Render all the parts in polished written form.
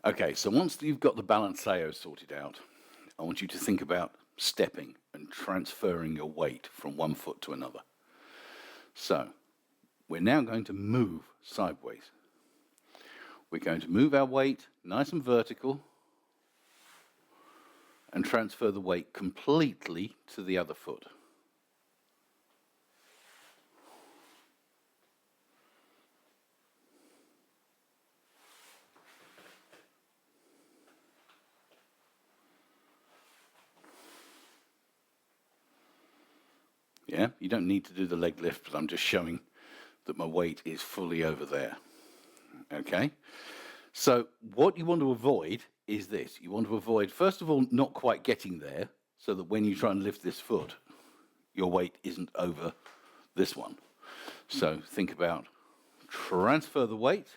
Okay, so once you've got the balanceo sorted out, I want you to think about stepping and transferring your weight from one foot to another. So, we're now going to move sideways. We're going to move our weight nice and vertical and transfer the weight completely to the other foot. Yeah, you don't need to do the leg lift, but I'm just showing that my weight is fully over there. Okay? So what you want to avoid is this. You want to avoid, first of all, not quite getting there, so that when you try and lift this foot, your weight isn't over this one. So think about transfer the weight.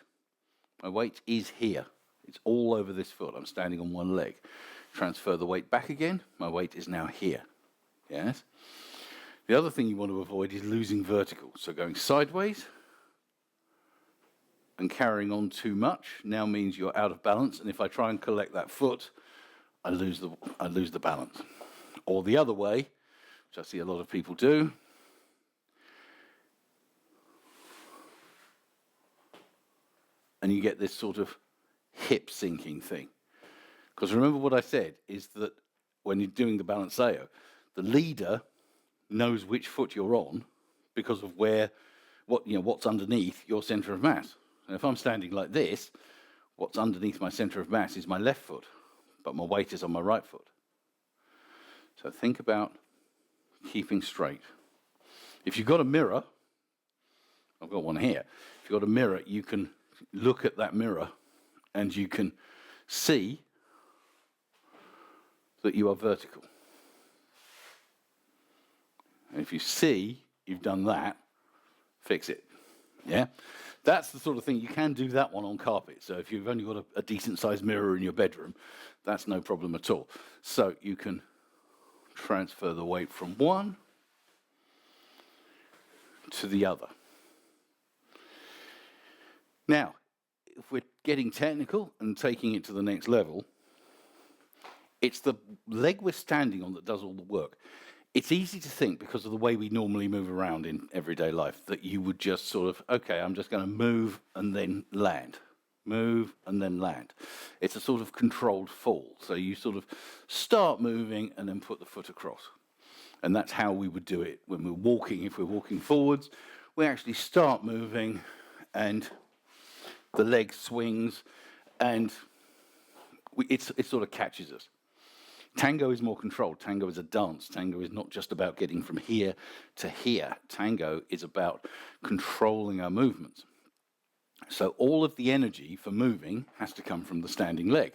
My weight is here. It's all over this foot. I'm standing on one leg. Transfer the weight back again. My weight is now here. Yes? The other thing you want to avoid is losing vertical. So going sideways and carrying on too much now means you're out of balance. And if I try and collect that foot, I lose the balance. Or the other way, which I see a lot of people do, and you get this sort of hip sinking thing. Because remember what I said is that when you're doing the balanceo, the leader knows which foot you're on because of what's underneath your center of mass. And if I'm standing like this, what's underneath my center of mass is my left foot, but my weight is on my right foot. So think about keeping straight. If you've got a mirror, I've got one here. If you've got a mirror, you can look at that mirror and you can see that you are vertical. And if you see you've done that, fix it. Yeah? That's the sort of thing, you can do that one on carpet. So if you've only got a decent sized mirror in your bedroom, that's no problem at all. So you can transfer the weight from one to the other. Now, if we're getting technical and taking it to the next level, it's the leg we're standing on that does all the work. It's easy to think, because of the way we normally move around in everyday life, that you would just sort of, okay, I'm just going to move and then land. Move and then land. It's a sort of controlled fall. So you sort of start moving and then put the foot across. And that's how we would do it when we're walking. If we're walking forwards, we actually start moving and the leg swings and it sort of catches us. Tango is more controlled. Tango is a dance. Tango is not just about getting from here to here. Tango is about controlling our movements. So all of the energy for moving has to come from the standing leg.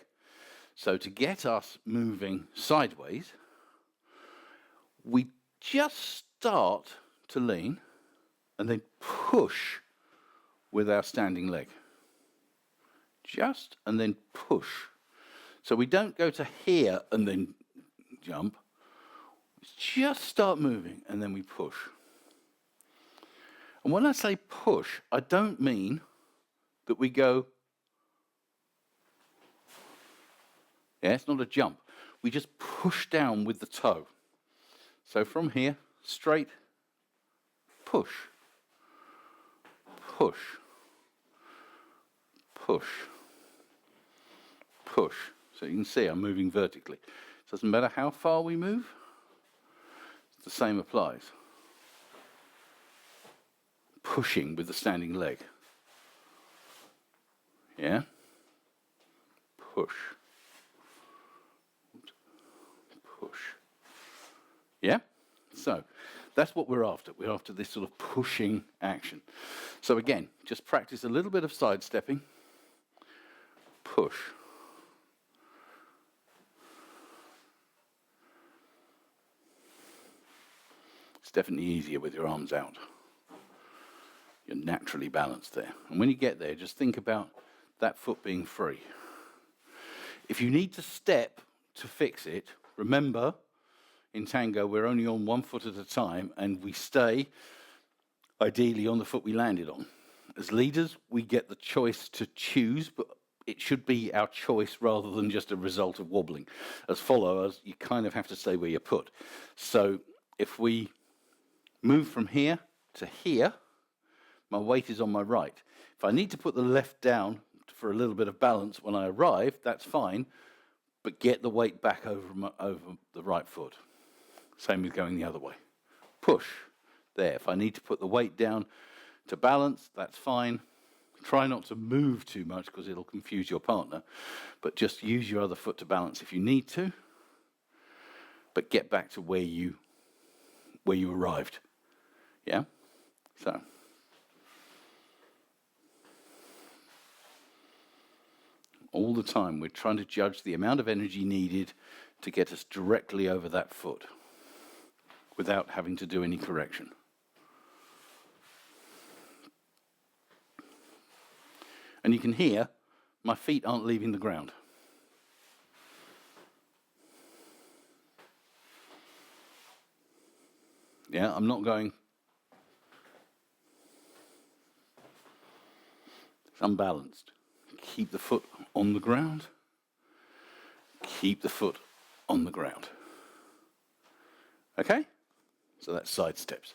So to get us moving sideways, we just start to lean and then push with our standing leg. Just and then push. So we don't go to here and then jump. We just start moving and then we push. And when I say push, I don't mean that we go, it's not a jump. We just push down with the toe. So from here, straight, push, push, push, push. So you can see I'm moving vertically. It doesn't matter how far we move, the same applies. Pushing with the standing leg. Yeah? Push. Push. Yeah? So that's what we're after. We're after this sort of pushing action. So again, just practice a little bit of sidestepping. Push. It's definitely easier with your arms out. You're naturally balanced there. And when you get there, just think about that foot being free. If you need to step to fix it, remember, in tango, we're only on one foot at a time, and we stay, ideally, on the foot we landed on. As leaders, we get the choice to choose, but it should be our choice rather than just a result of wobbling. As followers, you kind of have to stay where you're put. So if we move from here to here, my weight is on my right. If I need to put the left down for a little bit of balance when I arrive, that's fine, but get the weight back over the right foot. Same with going the other way. Push. There. If I need to put the weight down to balance, that's fine. Try not to move too much because it'll confuse your partner, but just use your other foot to balance if you need to, but get back to where you arrived. Yeah? So. All the time we're trying to judge the amount of energy needed to get us directly over that foot without having to do any correction. And you can hear my feet aren't leaving the ground. Yeah, I'm not going. It's unbalanced. Keep the foot on the ground. Keep the foot on the ground. Okay? So that's side steps.